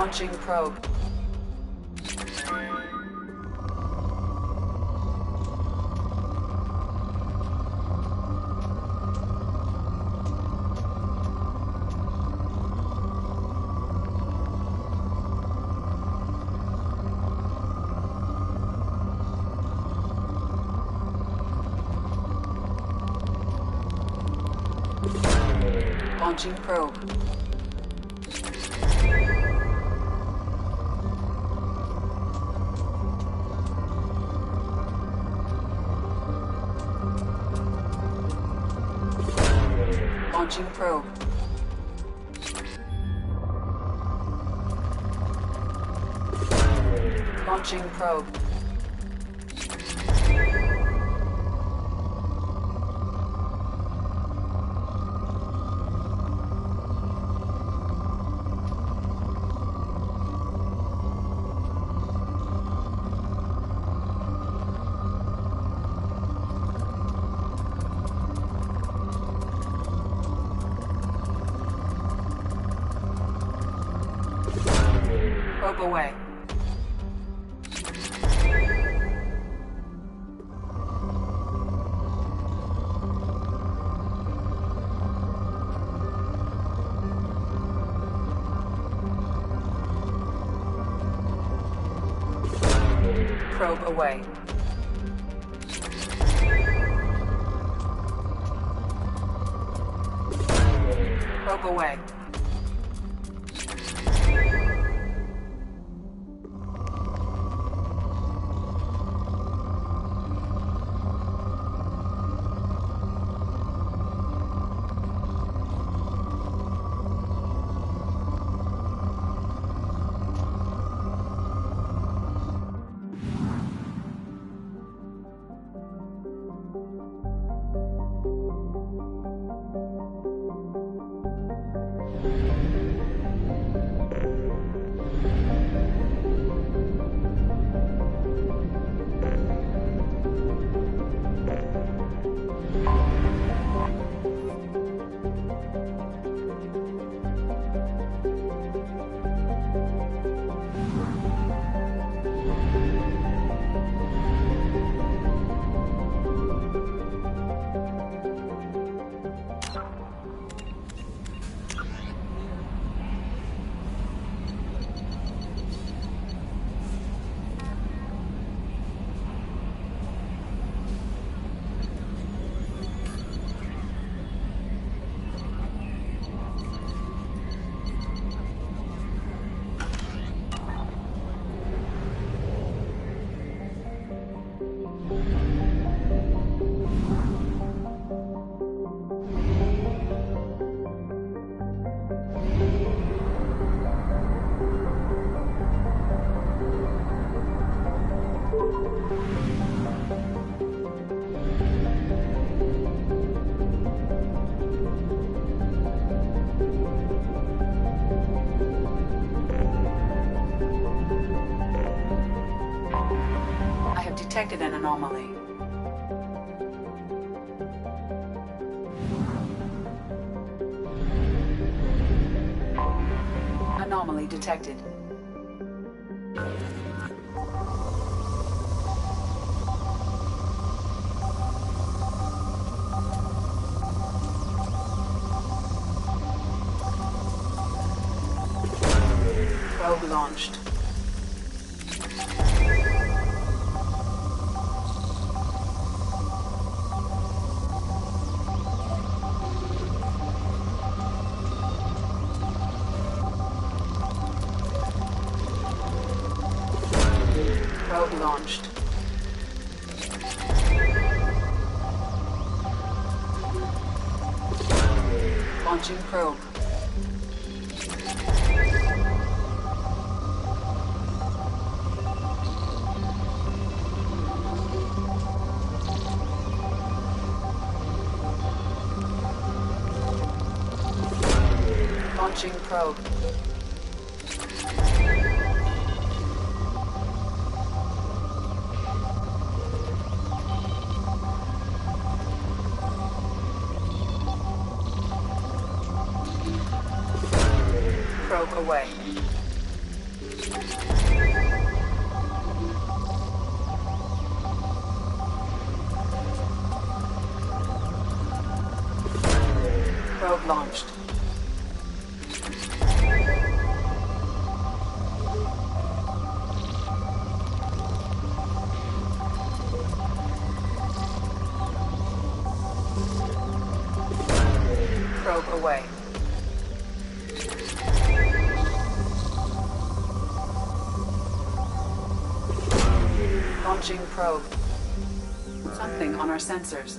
Launching probe. Launching probe. Launching probe. Launching probe. Probe away. Probe away. Probe away. Detected an anomaly. Anomaly detected. Probe launched. Probe launched. Launching probe. Launching probe. Probe away. Probe launched. Probe away. Launching probe. Something on our sensors.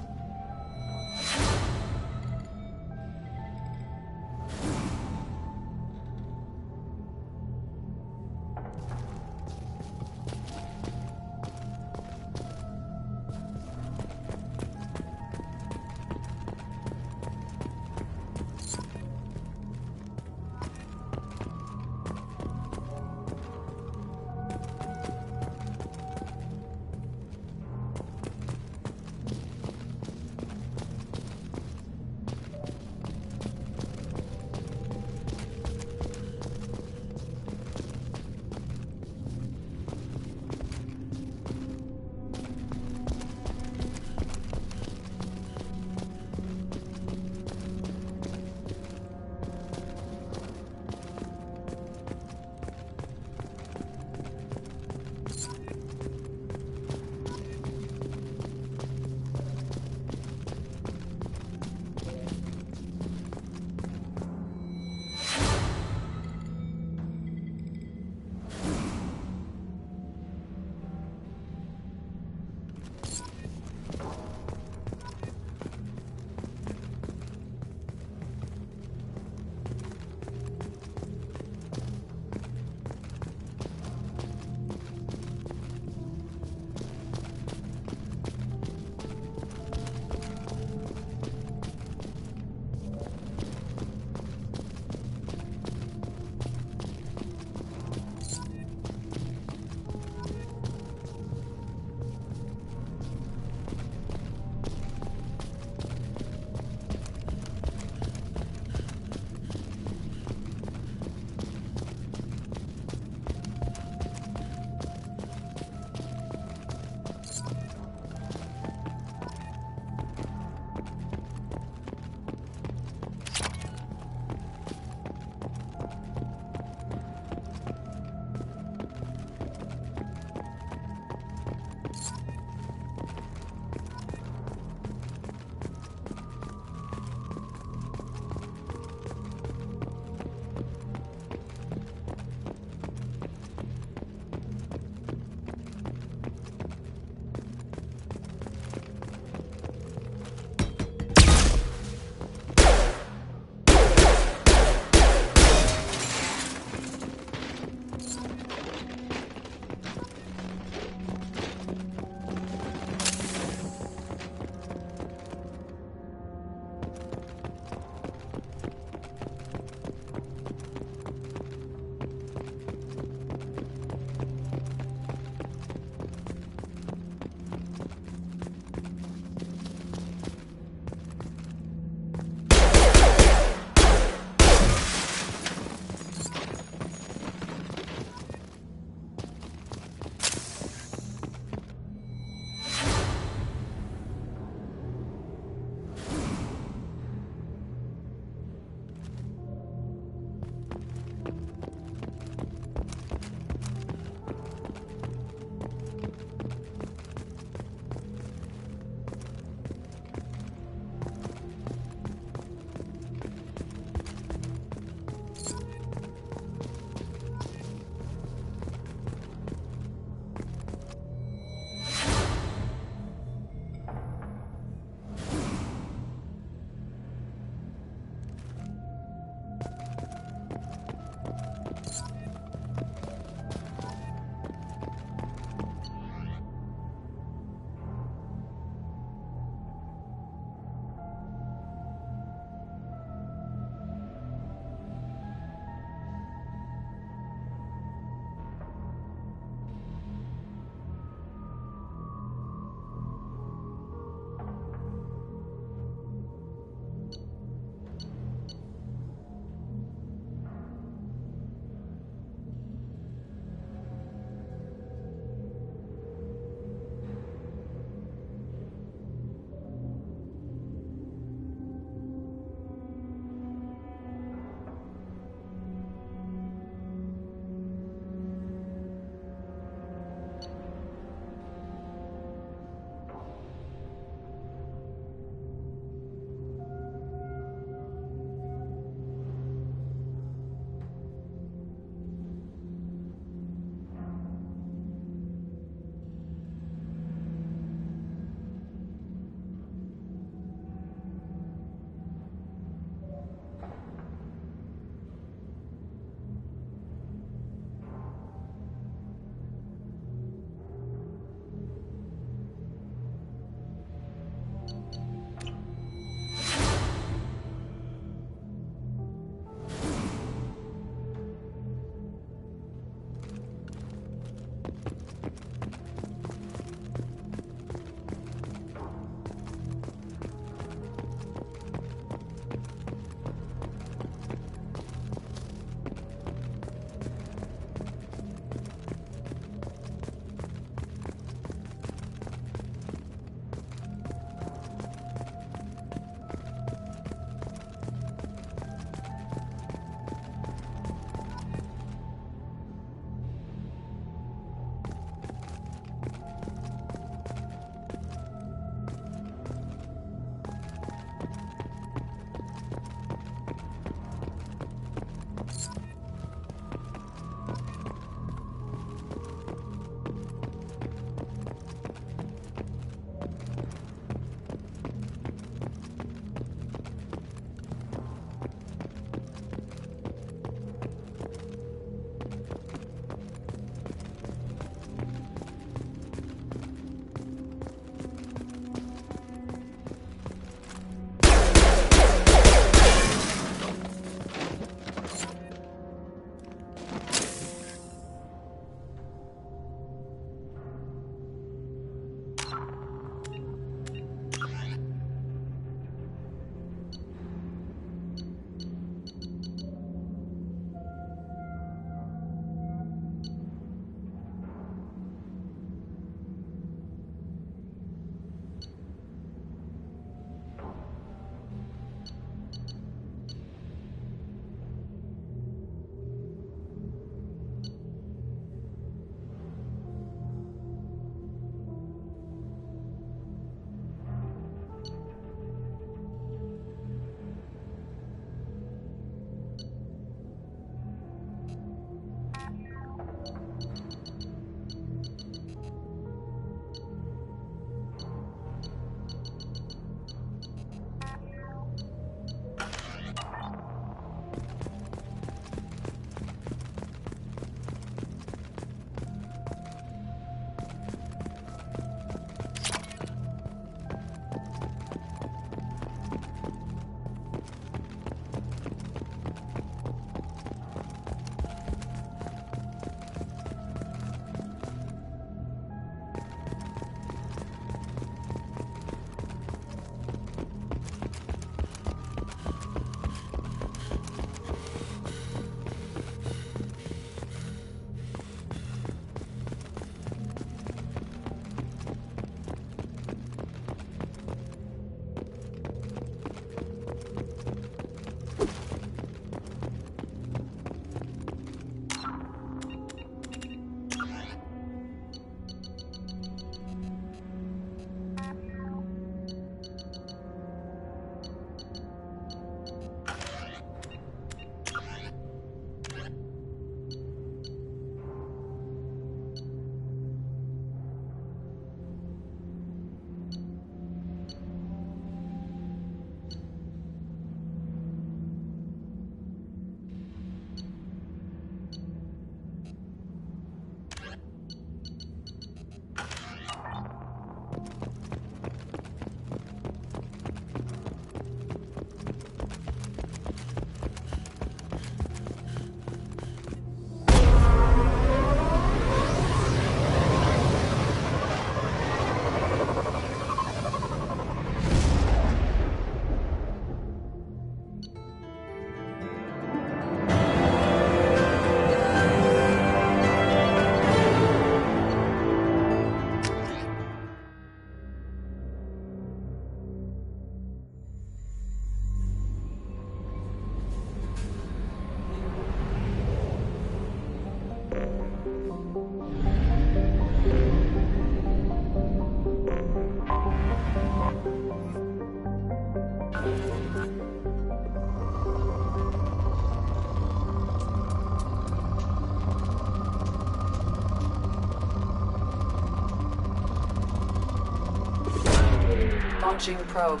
Launching probe.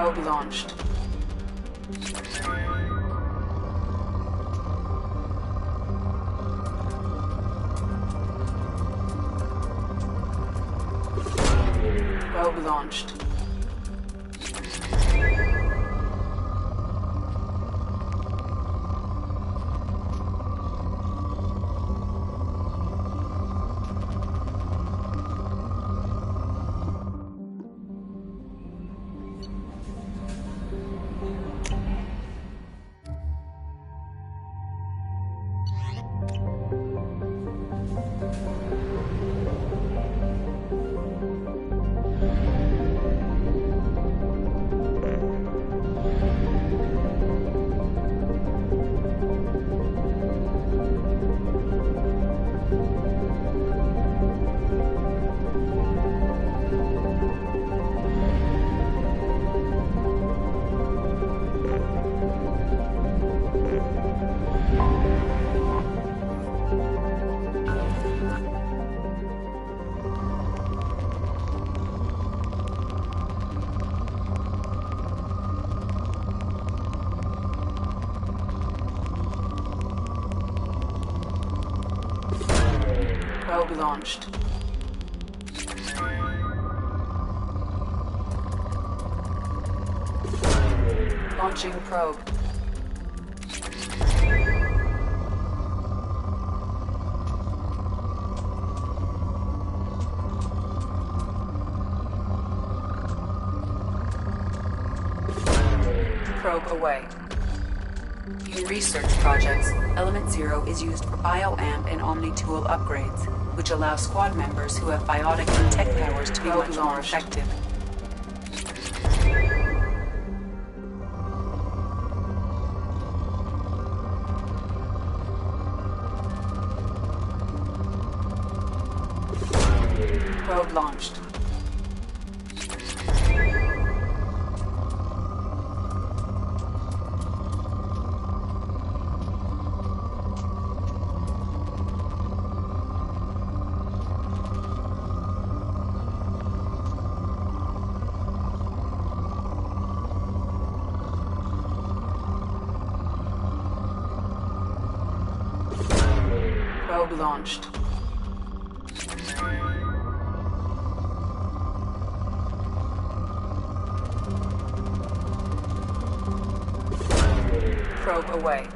Probe launched. Probe launched. Probe launched. Launching probe. Probe away. In research projects, Element Zero is used for BioAmp and Omni-Tool upgrades, which allow squad members who have biotic and tech powers to be much more effective. Probe launched. Probe launched. Probe away.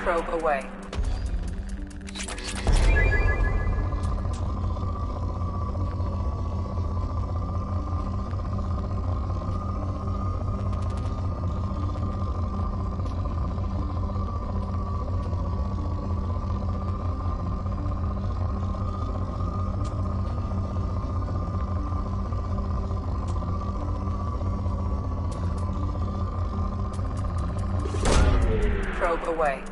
Probe away. Probe away.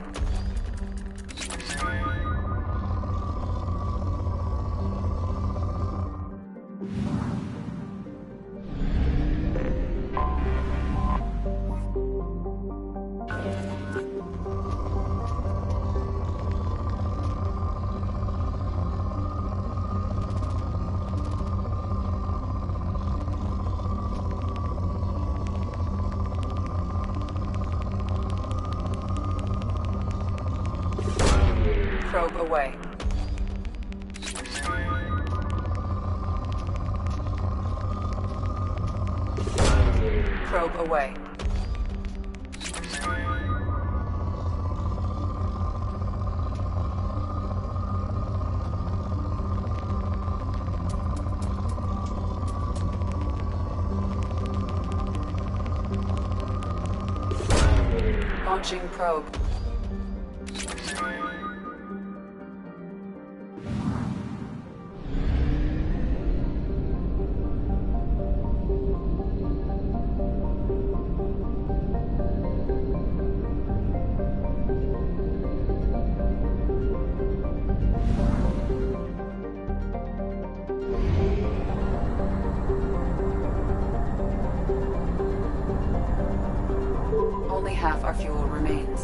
Probe away. Probe away. Launching probe. half our fuel remains.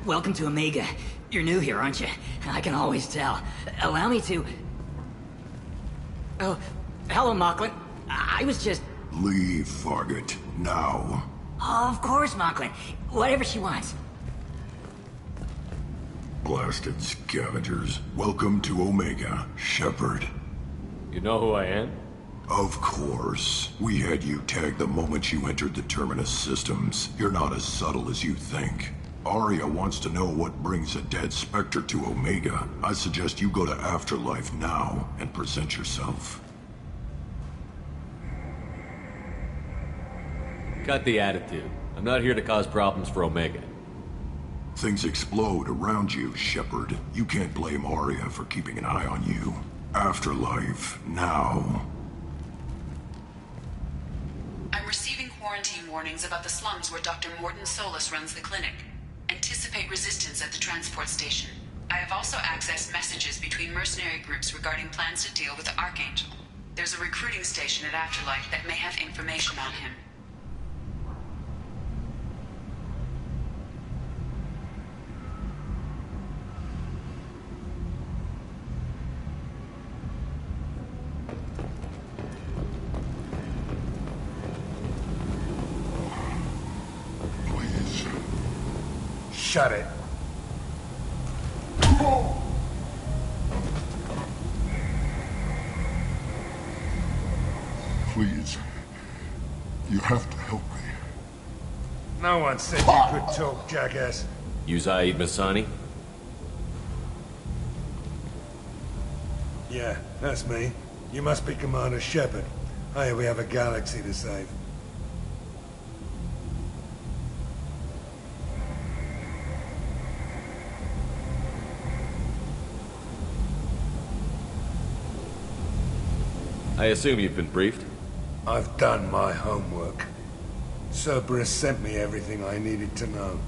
Welcome to Omega. You're new here, aren't you? I can always tell. Allow me to... Oh, hello, Mocklin. I was just... Leave, Fargate. Now. Oh, of course, Mocklin. Whatever she wants. Blasted scavengers. Welcome to Omega, Shepard. You know who I am? Of course. We had you tagged the moment you entered the Terminus systems. You're not as subtle as you think. Aria wants to know what brings a dead Spectre to Omega. I suggest you go to Afterlife now and present yourself. Cut the attitude. I'm not here to cause problems for Omega. Things explode around you, Shepard. You can't blame Aria for keeping an eye on you. Afterlife, now. I'm receiving quarantine warnings about the slums where Dr. Mordin Solus runs the clinic. Anticipate resistance at the transport station. I have also accessed messages between mercenary groups regarding plans to deal with the Archangel. There's a recruiting station at Afterlife that may have information on him. Shut it. Please. You have to help me. No one said you could talk, jackass. You Zaid Masani? Yeah, that's me. You must be Commander Shepard. Hey, we have a galaxy to save. I assume you've been briefed? I've done my homework. Cerberus sent me everything I needed to know.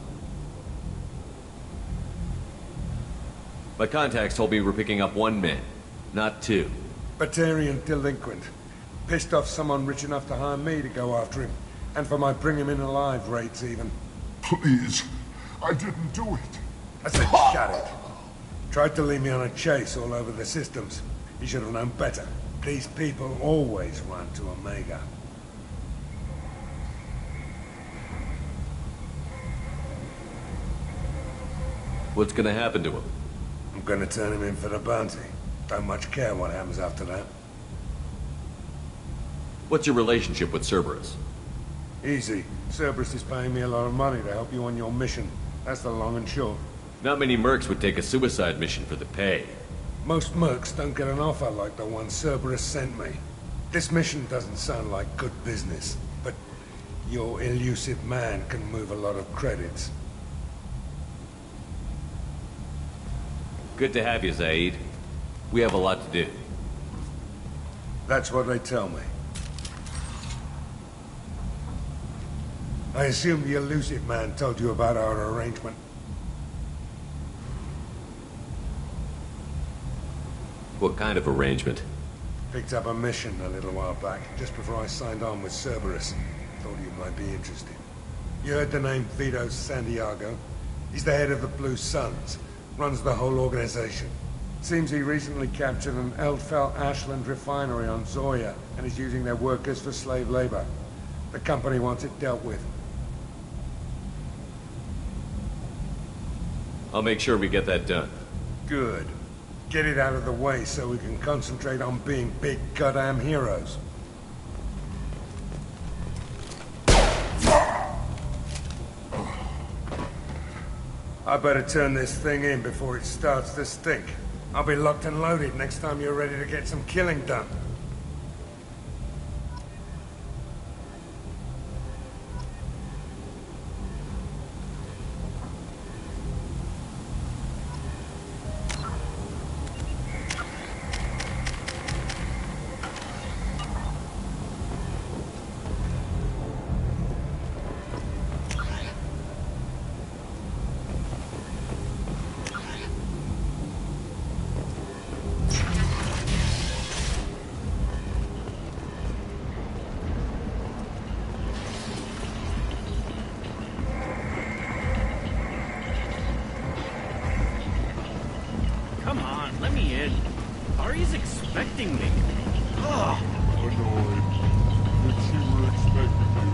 My contacts told me we're picking up one man, not two. Batarian delinquent. Pissed off someone rich enough to hire me to go after him. And for my bring him in alive rates even. Please. I didn't do it. I said shut it. Tried to lead me on a chase all over the systems. He should have known better. These people always run to Omega. What's gonna happen to him? I'm gonna turn him in for the bounty. Don't much care what happens after that. What's your relationship with Cerberus? Easy. Cerberus is paying me a lot of money to help you on your mission. That's the long and short. Not many mercs would take a suicide mission for the pay. Most mercs don't get an offer like the one Cerberus sent me. This mission doesn't sound like good business, but your elusive man can move a lot of credits. Good to have you, Zaid. We have a lot to do. That's what they tell me. I assume the elusive man told you about our arrangement. What kind of arrangement? Picked up a mission a little while back, just before I signed on with Cerberus. Thought you might be interested. You heard the name Vito Santiago? He's the head of the Blue Suns. Runs the whole organization. Seems he recently captured an Eldfell Ashland refinery on Zoya and is using their workers for slave labor. The company wants it dealt with. I'll make sure we get that done. Good. Get it out of the way so we can concentrate on being big goddamn heroes. I better turn this thing in before it starts to stink. I'll be locked and loaded next time you're ready to get some killing done. Come on, let me in. Ari's expecting me. Ugh. Annoyed. That she were expecting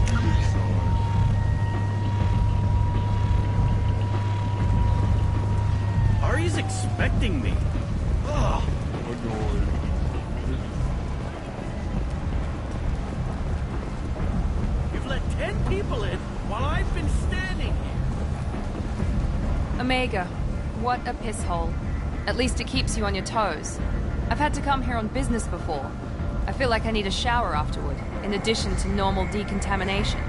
you inside. Ari's expecting me. Ugh. Annoyed. You've let 10 people in while I've been standing here. Omega, what a piss hole. At least it keeps you on your toes. I've had to come here on business before. I feel like I need a shower afterward, in addition to normal decontamination.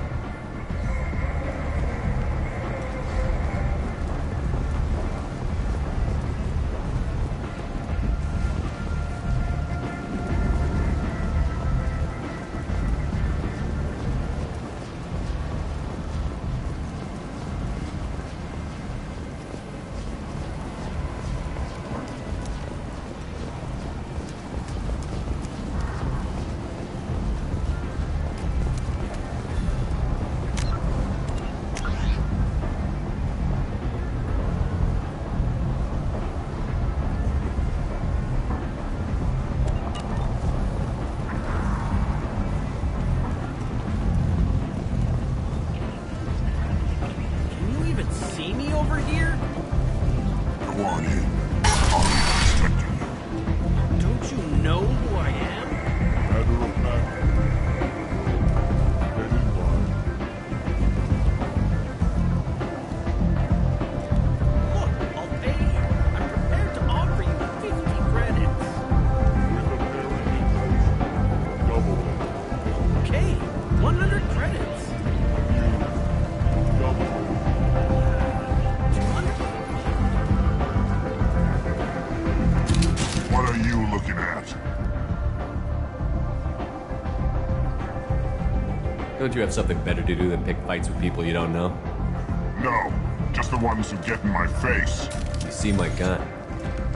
Can you even see me over here? Go on in. I'm expecting you. Don't you know who I am? Matter of fact. Get in line. Look, I'll pay you. I'm prepared to offer you 50 credits. With a parity price. Double it. Okay, 100 credits. Double it. 200. What are you looking at? Don't you have something better to do than pick fights with people you don't know? No, just the ones who get in my face. You see my gun.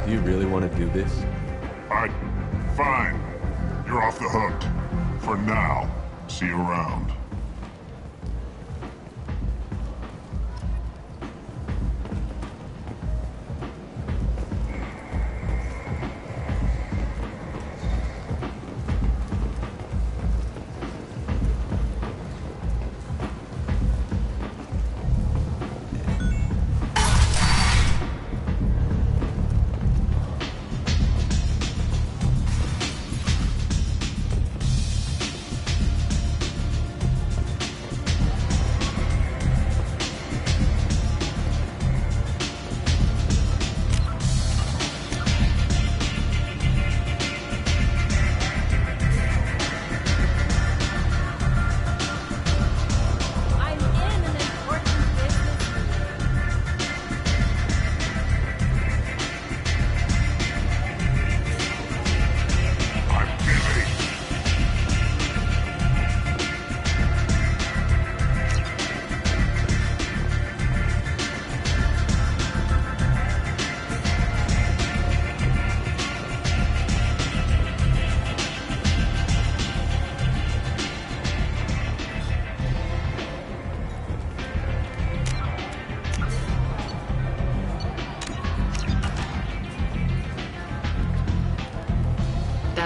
Do you really want to do this? Fine. You're off the hook. For now. See you around.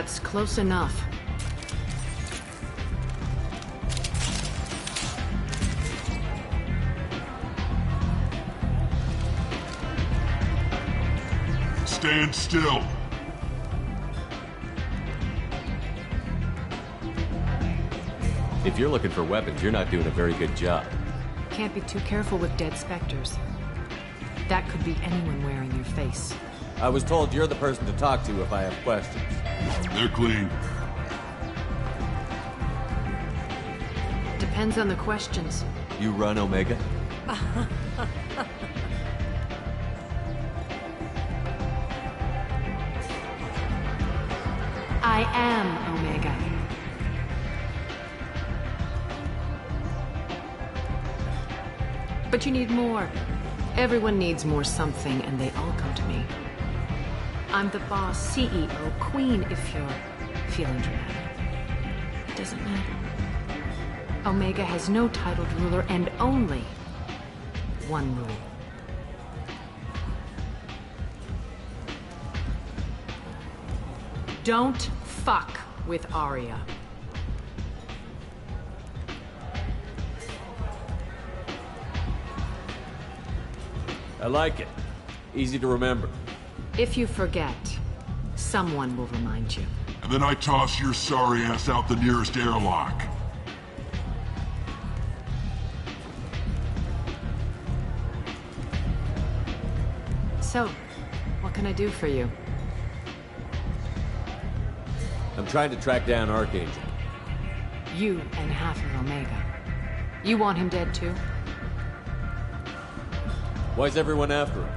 That's close enough. Stand still. If you're looking for weapons, you're not doing a very good job. Can't be too careful with dead specters. That could be anyone wearing your face. I was told you're the person to talk to if I have questions. They're clean. Depends on the questions. You run Omega? I am Omega. But you need more. Everyone needs more something, and they all come to me. I'm the boss, CEO, queen, if you're feeling dramatic. It doesn't matter. Omega has no titled ruler and only one rule. Don't fuck with Aria. I like it. Easy to remember. If you forget, someone will remind you. And then I toss your sorry ass out the nearest airlock. So, what can I do for you? I'm trying to track down Archangel. You and half of Omega. You want him dead too? Why's everyone after him?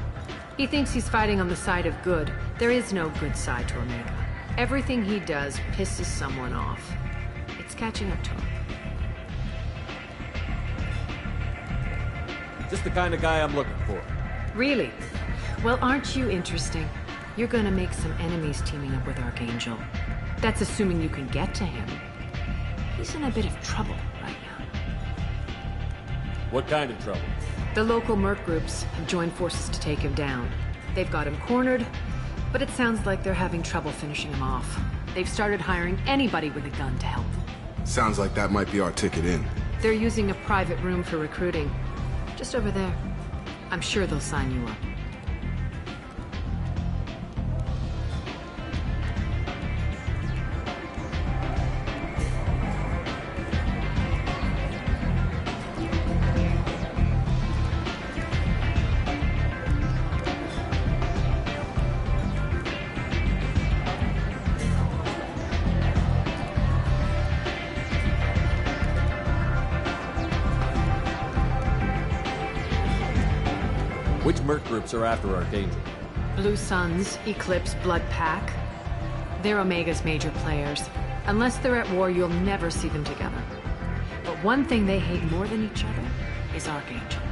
He thinks he's fighting on the side of good. There is no good side to Omega. Everything he does pisses someone off. It's catching up to him. Just the kind of guy I'm looking for. Really? Well, aren't you interesting? You're gonna make some enemies teaming up with Archangel. That's assuming you can get to him. He's in a bit of trouble right now. What kind of trouble? The local merc groups have joined forces to take him down. They've got him cornered, but it sounds like they're having trouble finishing him off. They've started hiring anybody with a gun to help them. Sounds like that might be our ticket in. They're using a private room for recruiting. Just over there. I'm sure they'll sign you up. Which merc groups are after Archangel? Blue Suns, Eclipse, Blood Pack. They're Omega's major players. Unless they're at war, you'll never see them together. But one thing they hate more than each other is Archangel.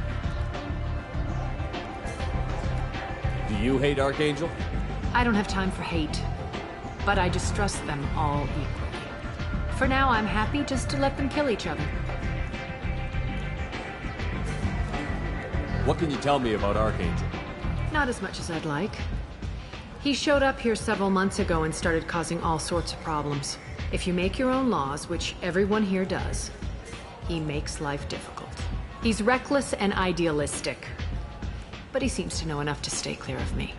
Do you hate Archangel? I don't have time for hate, but I distrust them all equally. For now, I'm happy just to let them kill each other. What can you tell me about Archangel? Not as much as I'd like. He showed up here several months ago and started causing all sorts of problems. If you make your own laws, which everyone here does, he makes life difficult. He's reckless and idealistic, but he seems to know enough to stay clear of me.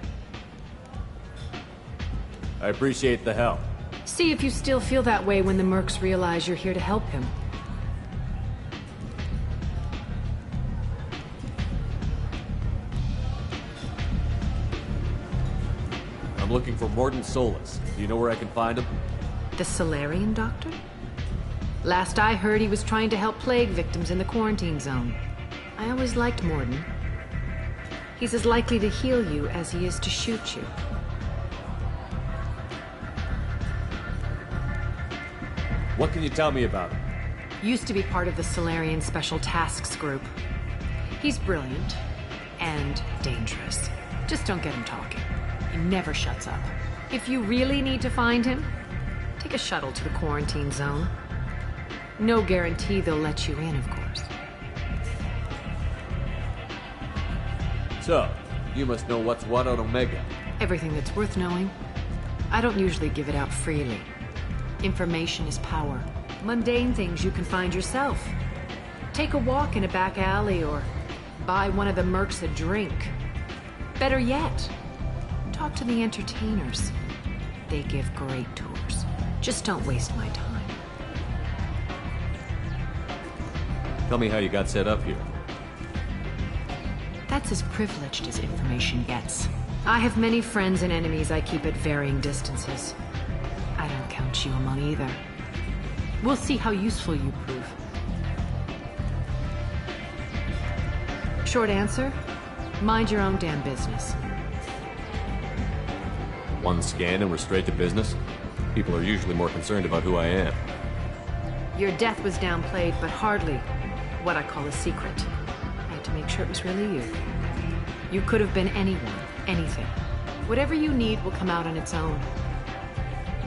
I appreciate the help. See if you still feel that way when the mercs realize you're here to help him. I'm looking for Mordin Solus. Do you know where I can find him? The Solarian doctor? Last I heard, he was trying to help plague victims in the quarantine zone. I always liked Mordin. He's as likely to heal you as he is to shoot you. What can you tell me about him? Used to be part of the Solarian Special Tasks Group. He's brilliant and dangerous. Just don't get him talking. He never shuts up. If you really need to find him, take a shuttle to the quarantine zone. No guarantee they'll let you in, of course. So, you must know what's what on Omega. Everything that's worth knowing. I don't usually give it out freely. Information is power. Mundane things you can find yourself. Take a walk in a back alley or buy one of the mercs a drink. Better yet, talk to the entertainers. They give great tours. Just don't waste my time. Tell me how you got set up here. That's as privileged as information gets. I have many friends and enemies I keep at varying distances. I don't count you among either. We'll see how useful you prove. Short answer, mind your own damn business. One scan and we're straight to business? People are usually more concerned about who I am. Your death was downplayed, but hardly what I call a secret. I had to make sure it was really you. You could have been anyone, anything. Whatever you need will come out on its own.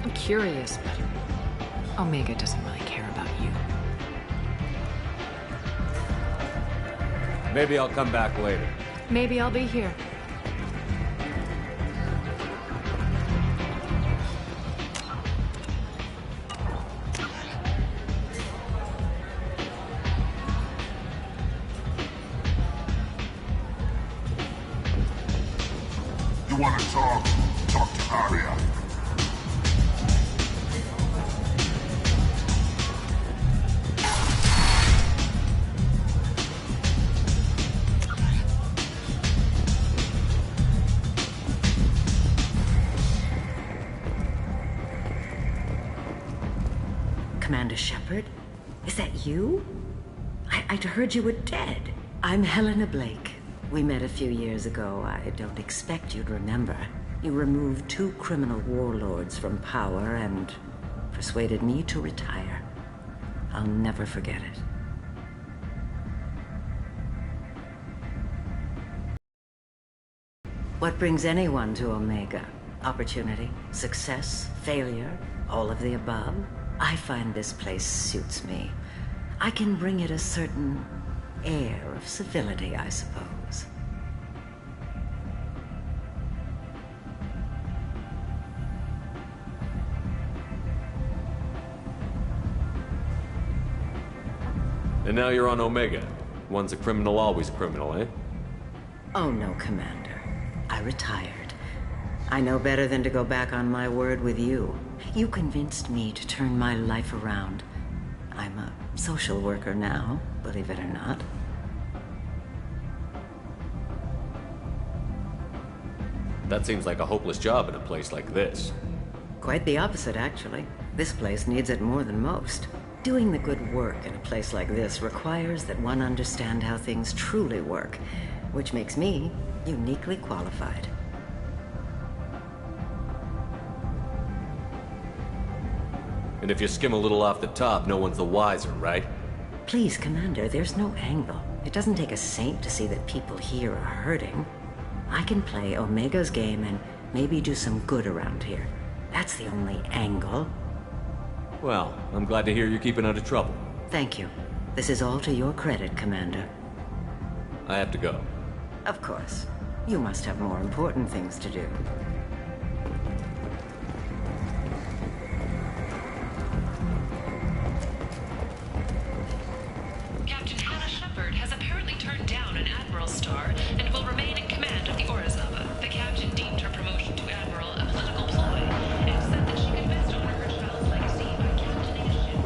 I'm curious, but Omega doesn't really care about you. Maybe I'll come back later. Maybe I'll be here. You want to talk? Talk to Aria. Commander Shepard? Is that you? I'd heard you were dead. I'm Helena Blake. We met a few years ago. I don't expect you'd remember. You removed 2 criminal warlords from power and persuaded me to retire. I'll never forget it. What brings anyone to Omega? Opportunity, success, failure, all of the above? I find this place suits me. I can bring it a certain air of civility, I suppose. And now you're on Omega. Once a criminal, always a criminal, eh? Oh no, Commander. I retired. I know better than to go back on my word with you. You convinced me to turn my life around. I'm a social worker now, believe it or not. That seems like a hopeless job in a place like this. Quite the opposite, actually. This place needs it more than most. Doing the good work in a place like this requires that one understand how things truly work, which makes me uniquely qualified. And if you skim a little off the top, no one's the wiser, right? Please, Commander, there's no angle. It doesn't take a saint to see that people here are hurting. I can play Omega's game and maybe do some good around here. That's the only angle. Well, I'm glad to hear you're keeping out of trouble. Thank you. This is all to your credit, Commander. I have to go. Of course. You must have more important things to do. Captain Hannah Shepard has apparently turned down an Admiral's star and will remain in command of the Orizaba. The captain deemed her promotion to Admiral a political ploy and said that she could best honor her child's legacy by captaining a ship.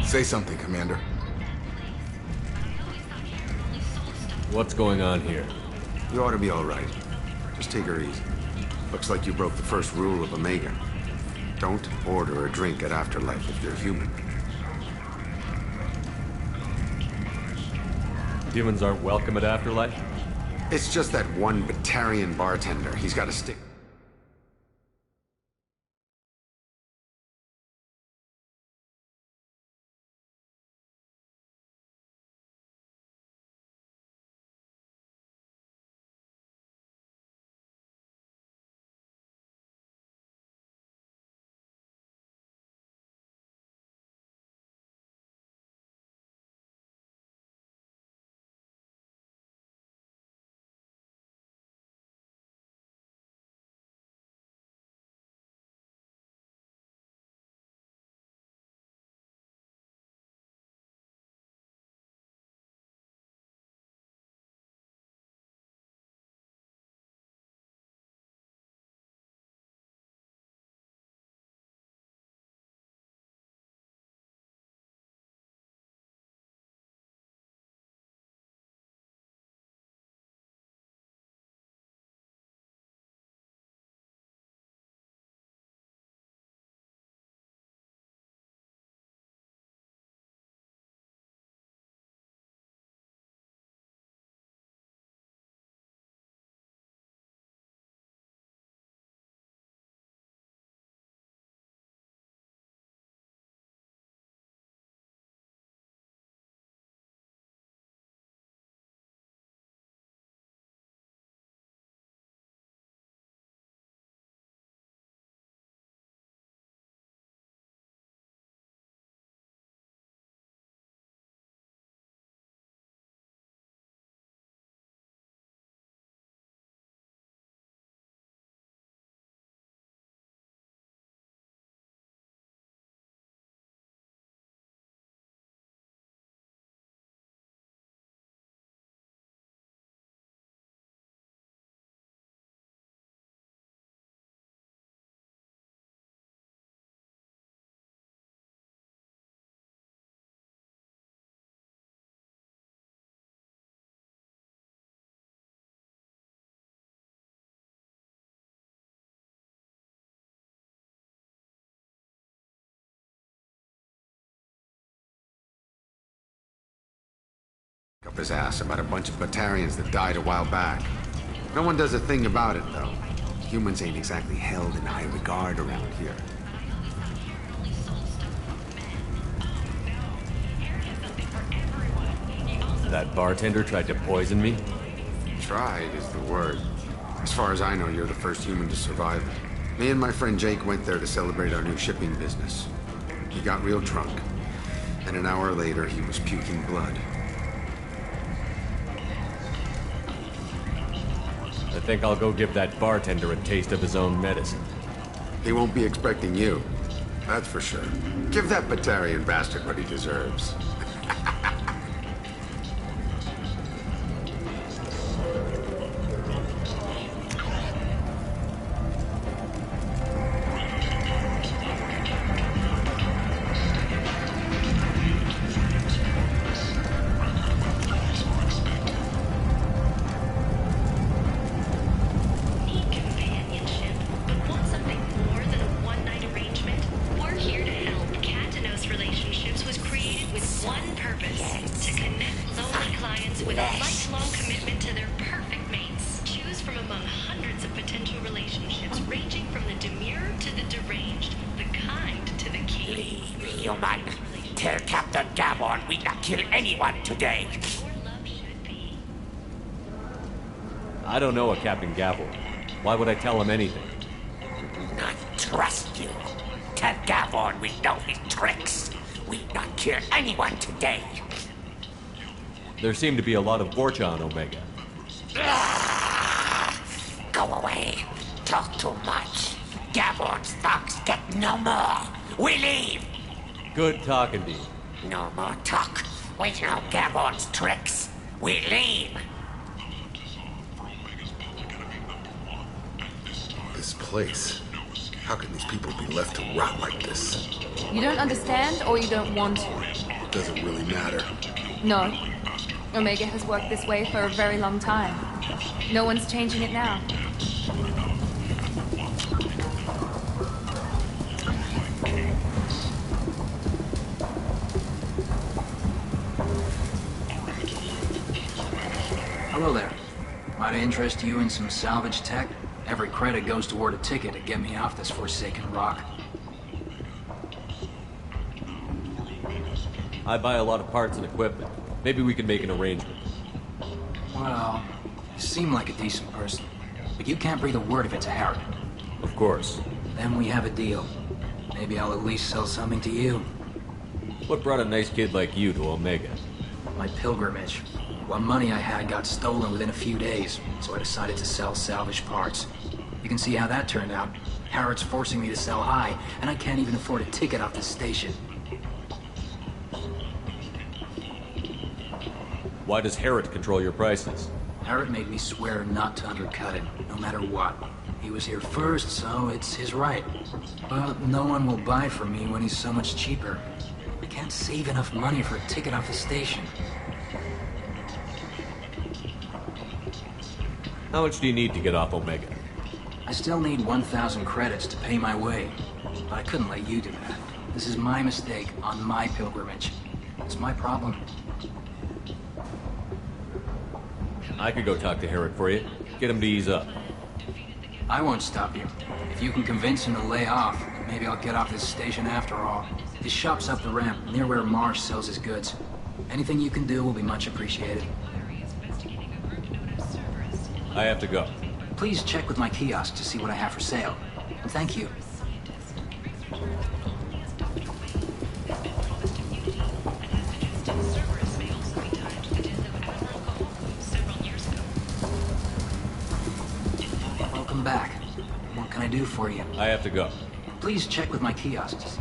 Say something, Commander. What's going on here? You ought to be all right. Just take her easy. Looks like you broke the first rule of Omega. Don't order a drink at Afterlife if you're human. Humans aren't welcome at Afterlife? It's just that one Batarian bartender. He's got to stick... up his ass about a bunch of Batarians that died a while back. No one does a thing about it, though. Humans ain't exactly held in high regard around here. That bartender tried to poison me? Tried is the word. As far as I know, you're the first human to survive it. Me and my friend Jake went there to celebrate our new shipping business. He got real drunk, and an hour later he was puking blood. I think I'll go give that bartender a taste of his own medicine. He won't be expecting you. That's for sure. Give that Batarian bastard what he deserves. I don't know a Captain Gavel. Why would I tell him anything? Not trust you. Tell Gavon we know his tricks. We not kill anyone today. There seem to be a lot of Vorcha on Omega. Go away. Talk too much. Gavon's thugs get no more. We leave. Good talking to you. No more talk. We know Gavon's tricks. We leave. This place. How can these people be left to rot like this? You don't understand, or you don't want to? It doesn't really matter. No. Omega has worked this way for a very long time. No one's changing it now. Try to interest you in some salvage tech? Every credit goes toward a ticket to get me off this forsaken rock. I buy a lot of parts and equipment. Maybe we can make an arrangement. Well, you seem like a decent person, but you can't breathe a word of it to Harrod. Of course. Then we have a deal. Maybe I'll at least sell something to you. What brought a nice kid like you to Omega? My pilgrimage. What money I had got stolen within a few days, so I decided to sell salvaged parts. You can see how that turned out. Harrod's forcing me to sell high, and I can't even afford a ticket off the station. Why does Harrod control your prices? Harrod made me swear not to undercut it, no matter what. He was here first, so it's his right. But no one will buy from me when he's so much cheaper. I can't save enough money for a ticket off the station. How much do you need to get off Omega? I still need 1,000 credits to pay my way. But I couldn't let you do that. This is my mistake on my pilgrimage. It's my problem. I could go talk to Harrod for you. Get him to ease up. I won't stop you. If you can convince him to lay off, maybe I'll get off this station after all. His shop's up the ramp, near where Marsh sells his goods. Anything you can do will be much appreciated. I have to go. Please check with my kiosk to see what I have for sale. And thank you. Welcome back. What can I do for you? I have to go. Please check with my kiosks.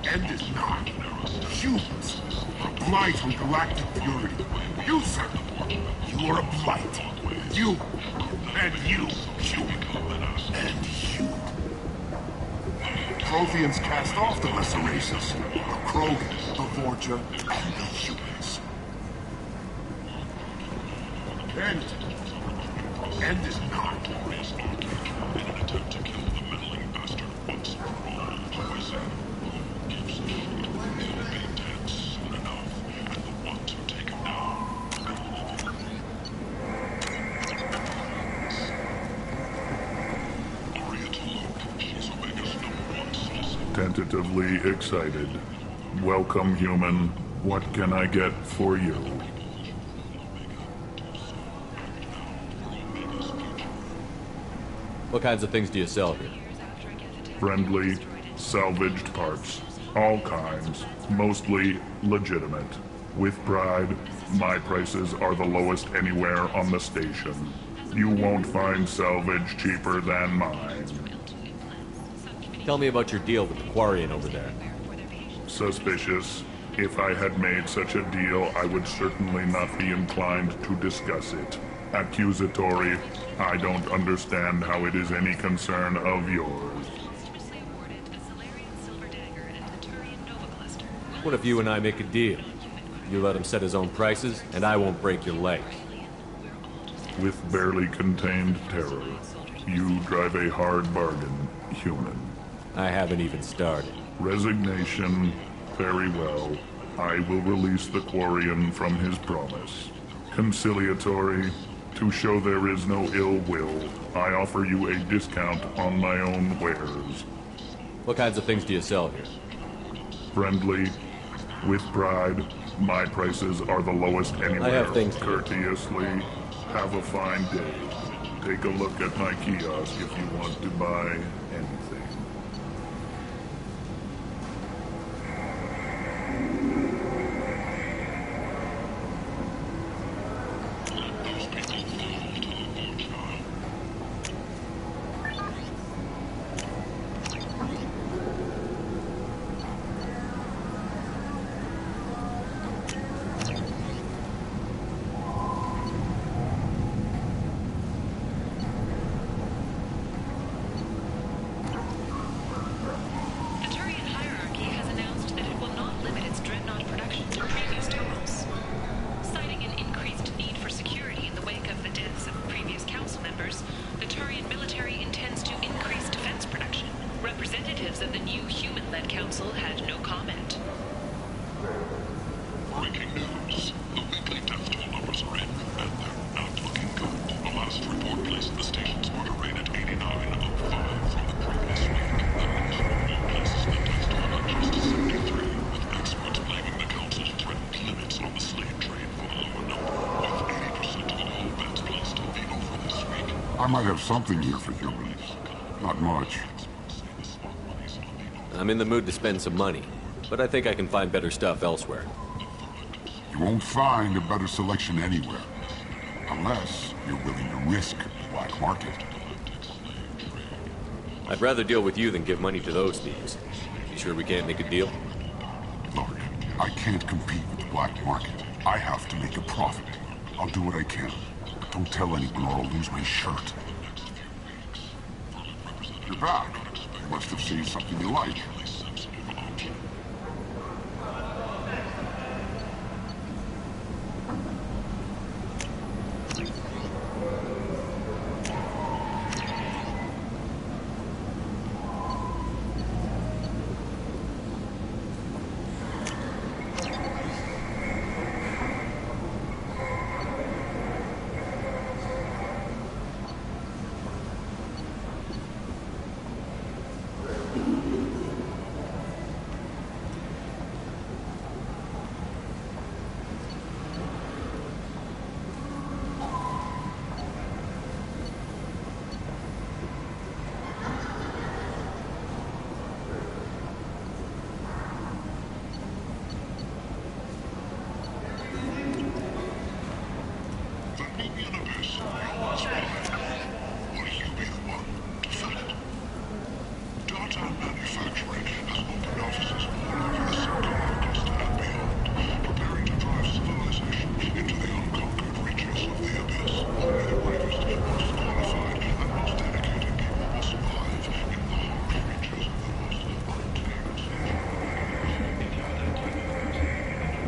End is not. Humans are a blight on galactic fury. You, sir, you are a blight. You, and you, and you. Protheans cast off the lesser races. The Krogan, the Vorcha, and the humans. End is not. Tentatively excited. Welcome, human. What can I get for you? What kinds of things do you sell here? Friendly, salvaged parts. All kinds. Mostly legitimate. With pride, my prices are the lowest anywhere on the station. You won't find salvage cheaper than mine. Tell me about your deal with the Quarian over there. Suspicious. If I had made such a deal, I would certainly not be inclined to discuss it. Accusatory, I don't understand how it is any concern of yours. What if you and I make a deal? You let him set his own prices, and I won't break your leg. With barely contained terror, you drive a hard bargain, human. I haven't even started. Resignation. Very well. I will release the Quarian from his promise. Conciliatory. To show there is no ill will, I offer you a discount on my own wares. What kinds of things do you sell here? Friendly. With pride. My prices are the lowest anywhere. I have things to courteously. Have a fine day. Take a look at my kiosk if you want to buy anything. I might have something here for humans. Not much. I'm in the mood to spend some money, but I think I can find better stuff elsewhere. You won't find a better selection anywhere. Unless you're willing to risk the black market. I'd rather deal with you than give money to those thieves. You sure we can't make a deal? Look, I can't compete with the black market. I have to make a profit. I'll do what I can. But don't tell anyone or I'll lose my shirt. You're back. You must have seen something you like.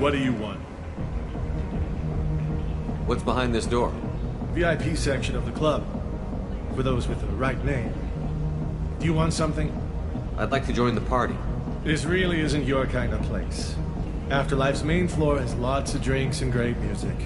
What do you want? What's behind this door? VIP section of the club. For those with the right name. Do you want something? I'd like to join the party. This really isn't your kind of place. Afterlife's main floor has lots of drinks and great music.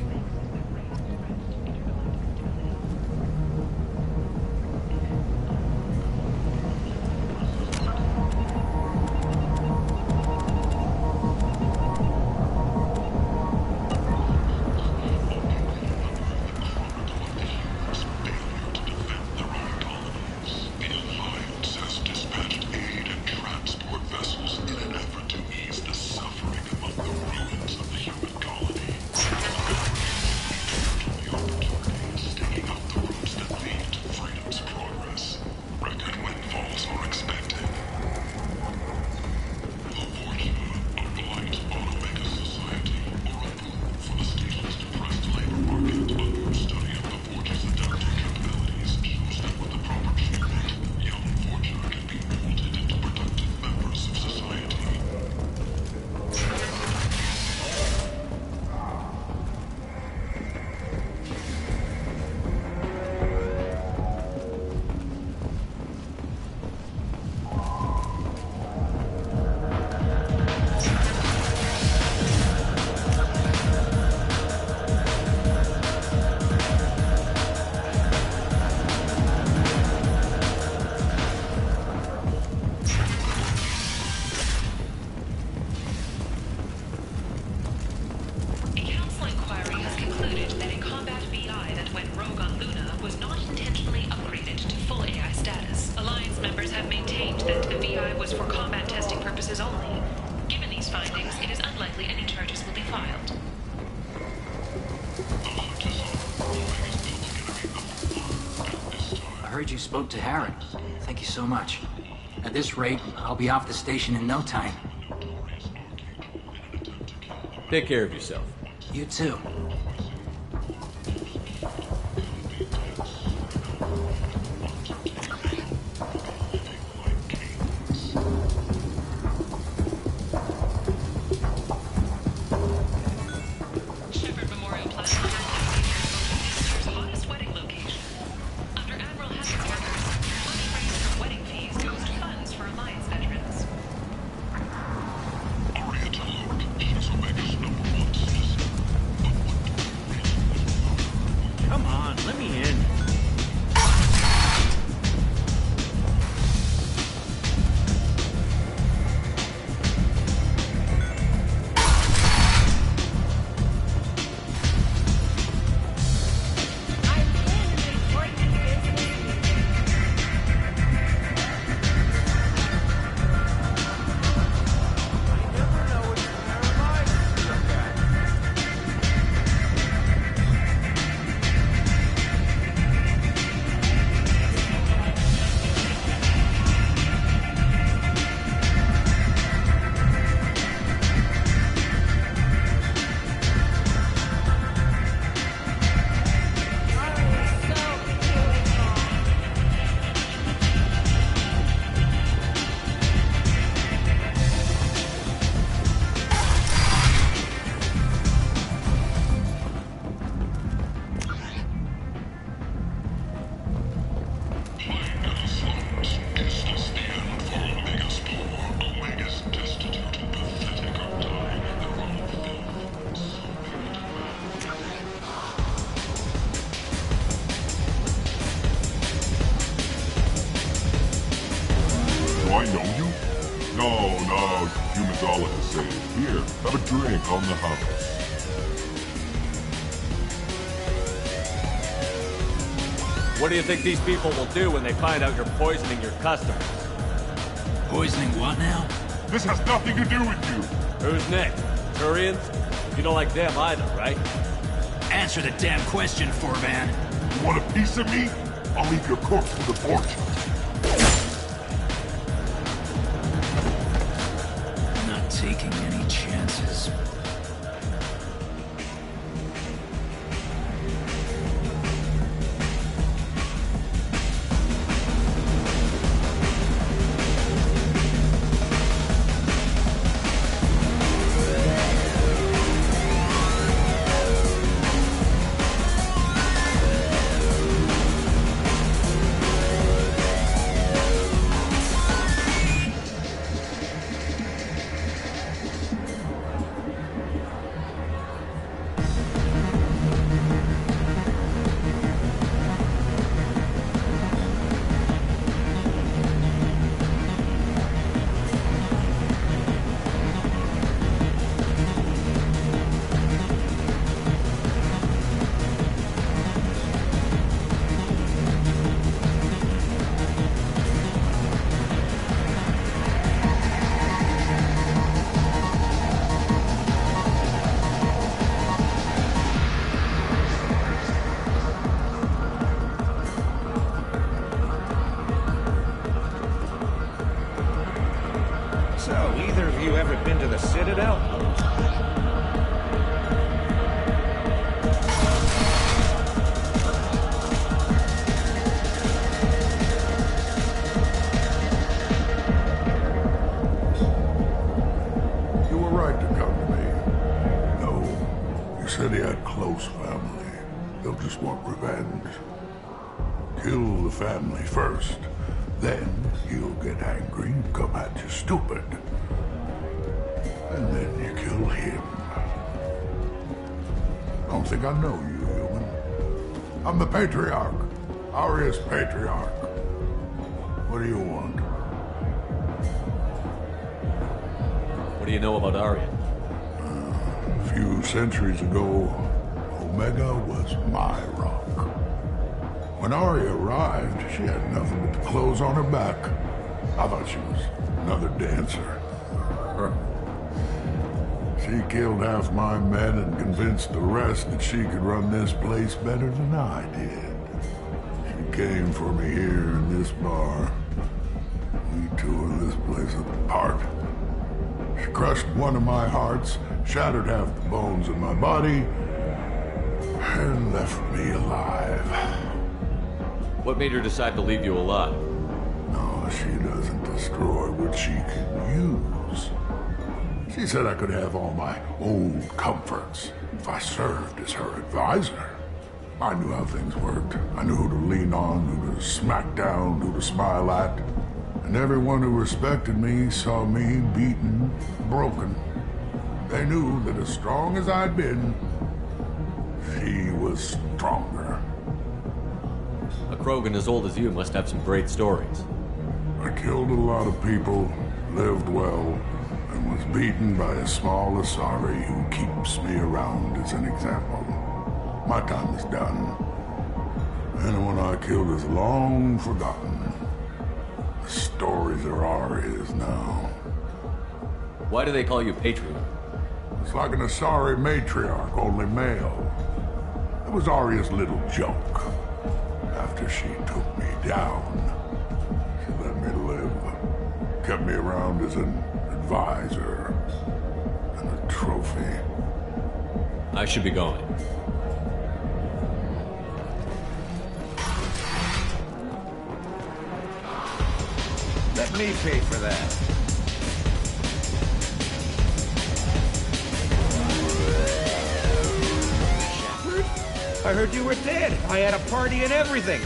heard you spoke to Harren. Thank you so much. At this rate, I'll be off the station in no time. Take care of yourself. You too. Come on, let me in. Do I know you? No, humans all look the same. Here, have a drink on the house. What do you think these people will do when they find out you're poisoning your customers? Poisoning what now? This has nothing to do with you. Who's next? Turians? You don't like them either, right? Answer the damn question, Forban. You want a piece of me? I'll leave your corpse for the fortune. Not taking any chances. So, either of you ever been to the Citadel? You were right to come to me. No, you said he had close family. They'll just want revenge. Kill the family first. Then he'll get angry and come at you stupid. And then you kill him. Don't think I know you, human. I'm the Patriarch. Aria's Patriarch. What do you want? What do you know about Aria? A few centuries ago, Omega was my rock. When Aria arrived, she had nothing but the clothes on her back. I thought she was another dancer. She killed half my men and convinced the rest that she could run this place better than I did. She came for me here in this bar. We tore this place apart. She crushed one of my hearts, shattered half the bones in my body, and left me alive. What made her decide to leave you alive? No, she doesn't destroy what she can use. She said I could have all my old comforts if I served as her advisor. I knew how things worked. I knew who to lean on, who to smack down, who to smile at. And everyone who respected me saw me beaten, broken. They knew that as strong as I'd been, she was stronger. A Krogan as old as you must have some great stories. I killed a lot of people, lived well, and was beaten by a small Asari who keeps me around as an example. My time is done. Anyone I killed is long forgotten. The stories are ours now. Why do they call you Patriarch? It's like an Asari matriarch, only male. It was Arya's little joke. After she took me down, she let me live. Kept me around as an advisor and a trophy. I should be going. Let me pay for that. Shepard? I heard you were dead. I had a party and everything.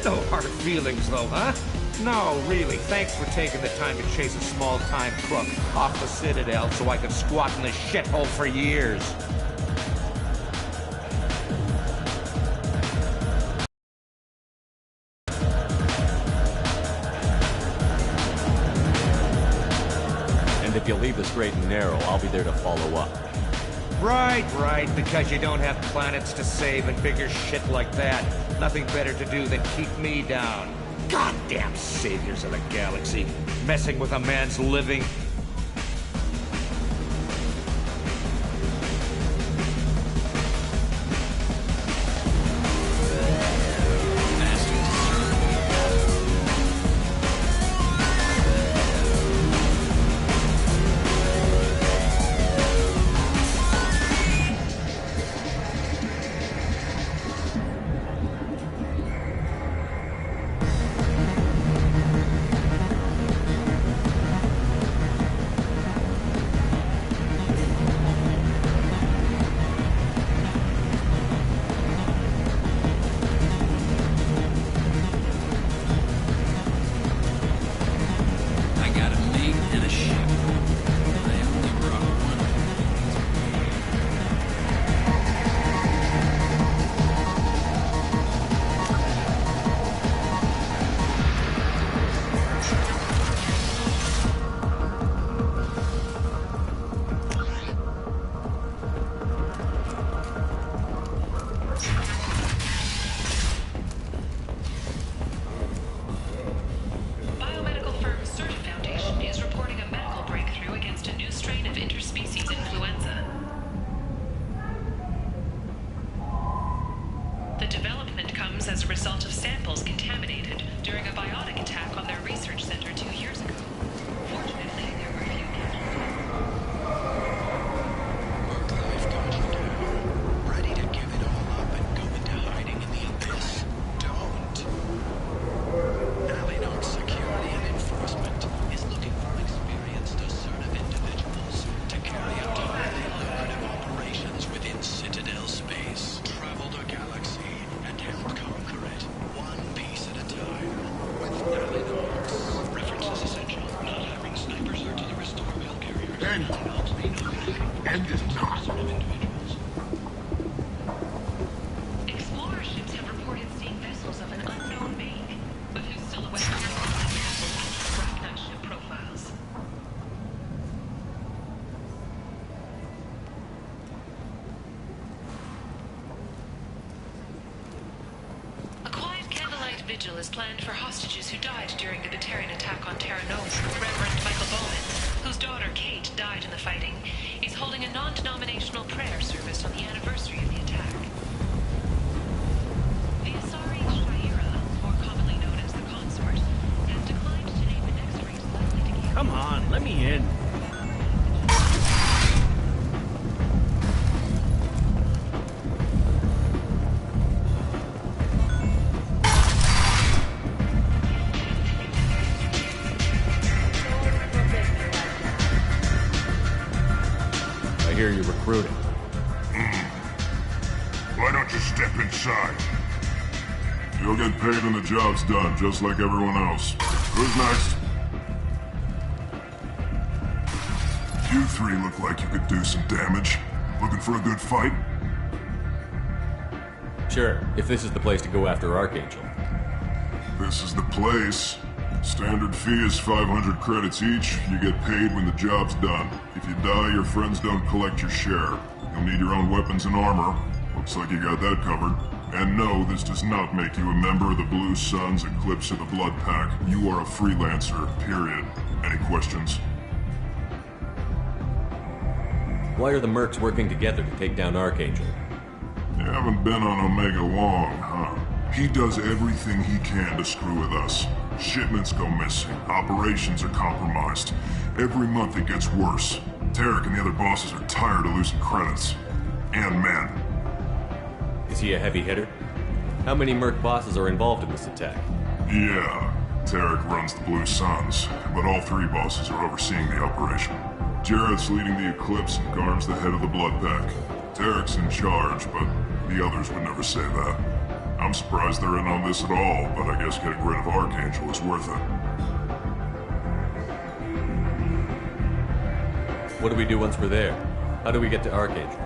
No hard feelings, though, huh? No, really. Thanks for taking the time to chase a small-time crook off the Citadel so I could squat in this shithole for years. If you leave the straight and narrow, I'll be there to follow up. Right, because you don't have planets to save and bigger shit like that. Nothing better to do than keep me down. Goddamn saviors of the galaxy, messing with a man's living. As a result of samples contaminated during a biotic attack on their research center 2 years ago. Fortunately, there were few Ready to give it all up and go into hiding in the abyss? Don't. Alienor Security and Enforcement is looking for experienced, assertive individuals to carry out highly lucrative operations within Citadel space. Travel the galaxy and help conquer it, one piece at a time. With Alienor. Reference is essential. Not having snipers or to the restore mail carriers. End is not. Explorer ships have reported seeing vessels of an unknown make, but whose silhouettes are Ragnar ship profiles. A quiet candlelight vigil is planned for hostages who died during the Batarian attack on Terra Nova. Reverend Michael Bowman, whose daughter Kate died in the fighting, is holding a non-denominational prayer service on the anniversary of the attack. The Asari Shaira, or hear you're recruiting. Why don't you step inside? You'll get paid when the job's done, just like everyone else. Who's next? You three look like you could do some damage. Looking for a good fight? Sure, if this is the place to go after Archangel. This is the place. Standard fee is 500 credits each. You get paid when the job's done. If you die, your friends don't collect your share. You'll need your own weapons and armor. Looks like you got that covered. And no, this does not make you a member of the Blue Suns, Eclipse, or the Blood Pack. You are a freelancer, period. Any questions? Why are the mercs working together to take down Archangel? You haven't been on Omega long, huh? He does everything he can to screw with us. Shipments go missing. Operations are compromised. Every month it gets worse. Tarek and the other bosses are tired of losing credits. And men. Is he a heavy hitter? How many merc bosses are involved in this attack? Yeah. Tarek runs the Blue Suns, but all three bosses are overseeing the operation. Jarrett's leading the Eclipse and Garm's the head of the Blood Pack. Tarek's in charge, but the others would never say that. I'm surprised they're in on this at all, but I guess getting rid of Archangel is worth it. What do we do once we're there? How do we get to Archangel?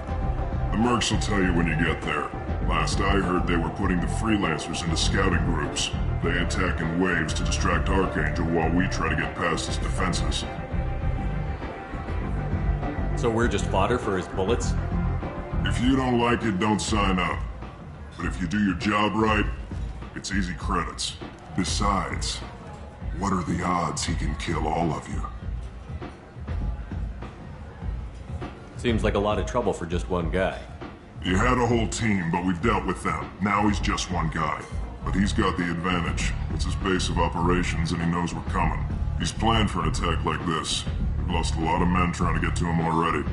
The mercs will tell you when you get there. Last I heard, they were putting the freelancers into scouting groups. They attack in waves to distract Archangel while we try to get past his defenses. So we're just fodder for his bullets? If you don't like it, don't sign up. But if you do your job right, it's easy credits. Besides, what are the odds he can kill all of you? Seems like a lot of trouble for just one guy. You had a whole team, but we've dealt with them. Now he's just one guy. But he's got the advantage. It's his base of operations and he knows we're coming. He's planned for an attack like this. We've lost a lot of men trying to get to him already.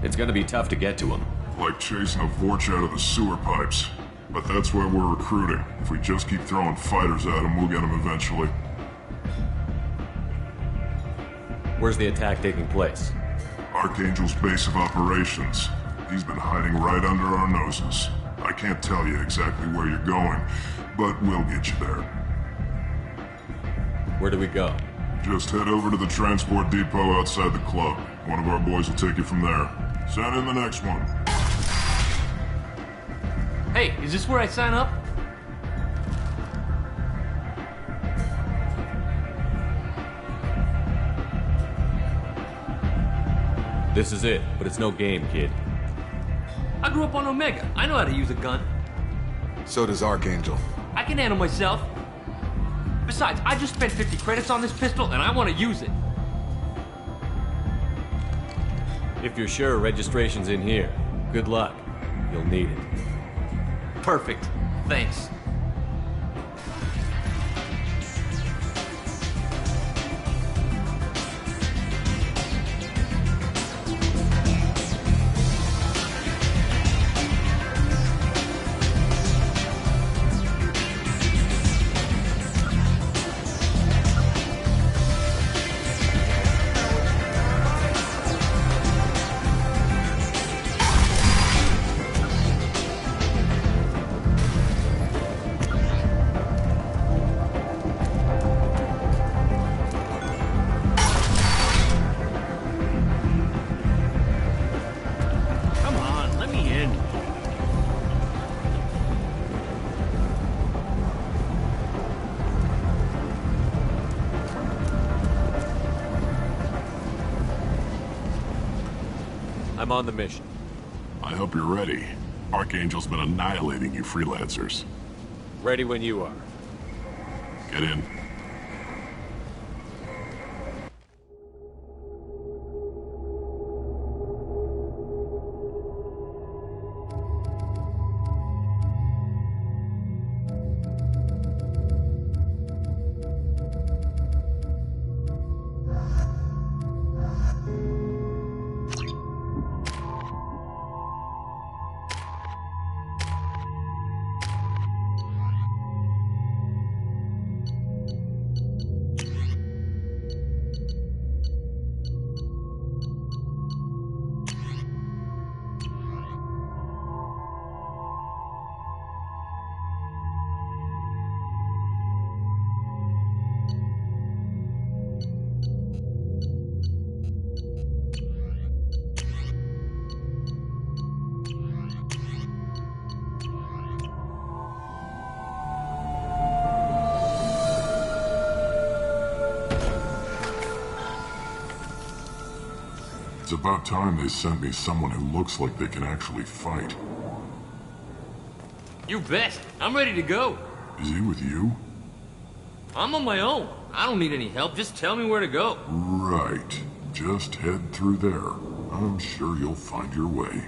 It's gonna be tough to get to him. Like chasing a Vorch out of the sewer pipes. But that's why we're recruiting. If we just keep throwing fighters at him, we'll get him eventually. Where's the attack taking place? Archangel's base of operations. He's been hiding right under our noses. I can't tell you exactly where you're going, but we'll get you there. Where do we go? Just head over to the transport depot outside the club. One of our boys will take you from there. Send in the next one. Hey, is this where I sign up? This is it, but it's no game, kid. I grew up on Omega. I know how to use a gun. So does Archangel. I can handle myself. Besides, I just spent 50 credits on this pistol, and I want to use it. If you're sure registration's in here, good luck. You'll need it. Perfect. Thanks. I'm on the mission. I hope you're ready. Archangel's been annihilating you freelancers. Ready when you are. Get in. about time they sent me someone who looks like they can actually fight. You bet. I'm ready to go. Is he with you? I'm on my own. I don't need any help. Just tell me where to go. Right. Just head through there. I'm sure you'll find your way.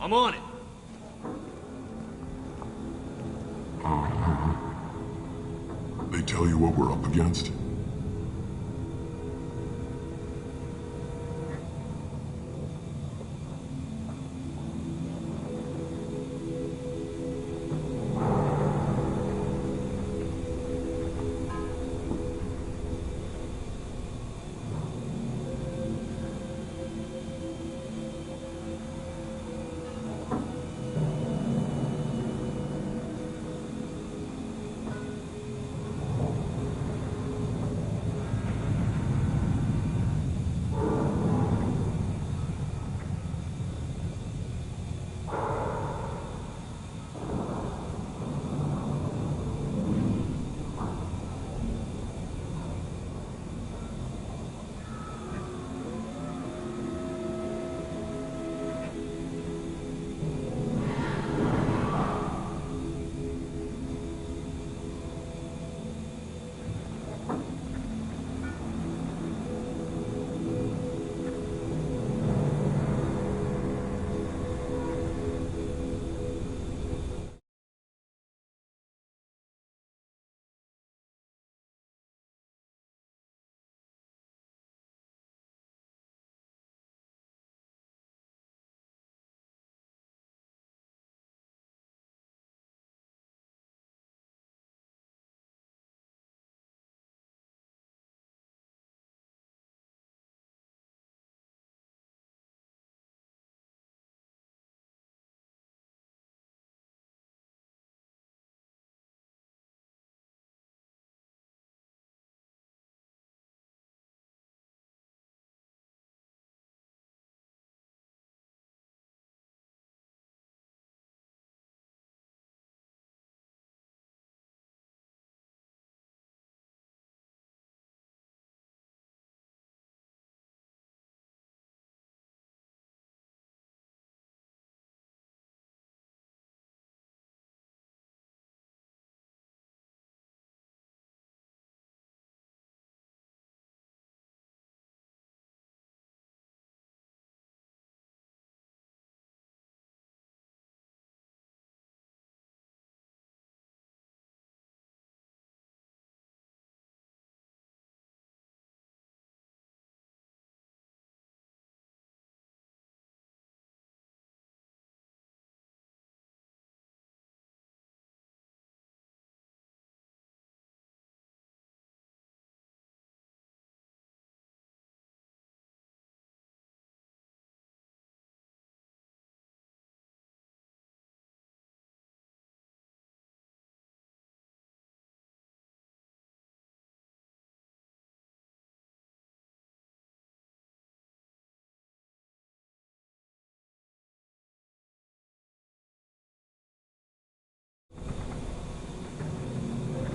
I'm on it. Uh-huh. They tell you what we're up against?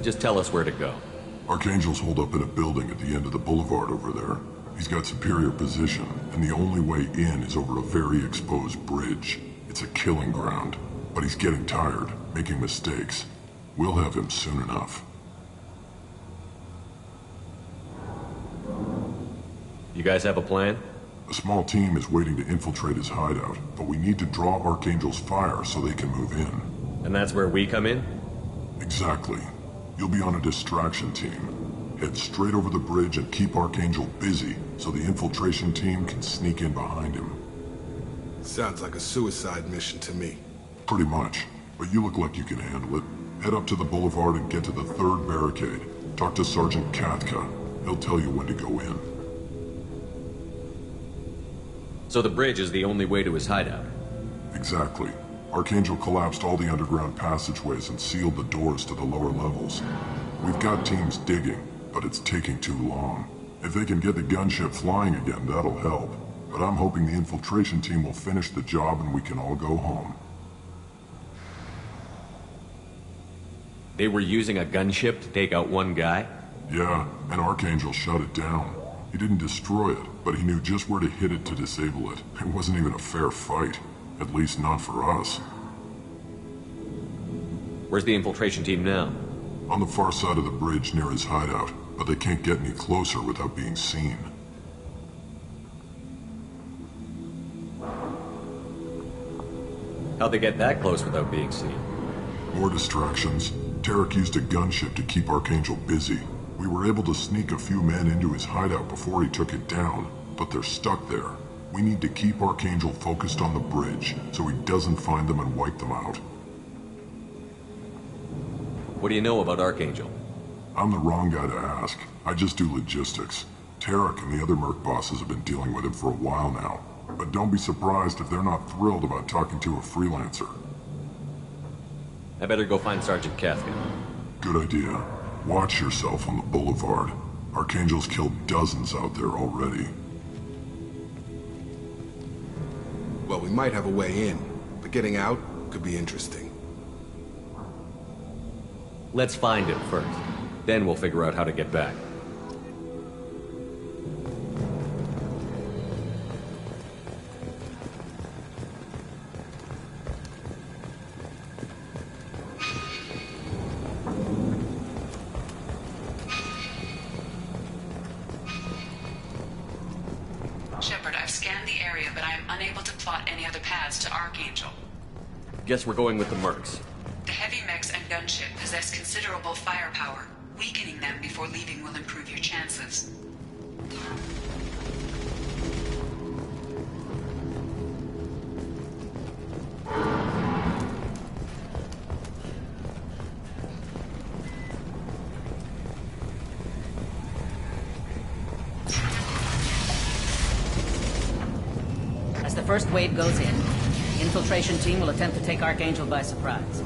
Just tell us where to go. Archangel's holed up in a building at the end of the boulevard over there. He's got superior position, and the only way in is over a very exposed bridge. It's a killing ground, but he's getting tired, making mistakes. We'll have him soon enough. You guys have a plan? A small team is waiting to infiltrate his hideout, but we need to draw Archangel's fire so they can move in. And that's where we come in? Exactly. You'll be on a distraction team. Head straight over the bridge and keep Archangel busy so the infiltration team can sneak in behind him. Sounds like a suicide mission to me. Pretty much, but you look like you can handle it. Head up to the boulevard and get to the third barricade. Talk to Sergeant Katka. He'll tell you when to go in. So the bridge is the only way to his hideout? Exactly. Archangel collapsed all the underground passageways and sealed the doors to the lower levels. We've got teams digging, but it's taking too long. If they can get the gunship flying again, that'll help. But I'm hoping the infiltration team will finish the job and we can all go home. They were using a gunship to take out one guy? Yeah, and Archangel shut it down. He didn't destroy it, but he knew just where to hit it to disable it. It wasn't even a fair fight. At least not for us. Where's the infiltration team now? On the far side of the bridge near his hideout, but they can't get any closer without being seen. How'd they get that close without being seen? More distractions. Tarek used a gunship to keep Archangel busy. We were able to sneak a few men into his hideout before he took it down, but they're stuck there. We need to keep Archangel focused on the bridge, so he doesn't find them and wipe them out. What do you know about Archangel? I'm the wrong guy to ask. I just do logistics. Tarek and the other Merc bosses have been dealing with him for a while now. But don't be surprised if they're not thrilled about talking to a freelancer. I better go find Sergeant Kafka. Good idea. Watch yourself on the boulevard. Archangel's killed dozens out there already. Well, we might have a way in, but getting out could be interesting. Let's find him first. Then we'll figure out how to get back. Shepard, I've scanned the area, but I am unable to plot any other paths to Archangel. Guess we're going with the Mercs. The heavy mechs and gunship possess considerable firepower. Weakening them before leaving will improve your chances. As the first wave goes in, the infiltration team will attempt to take Archangel by surprise.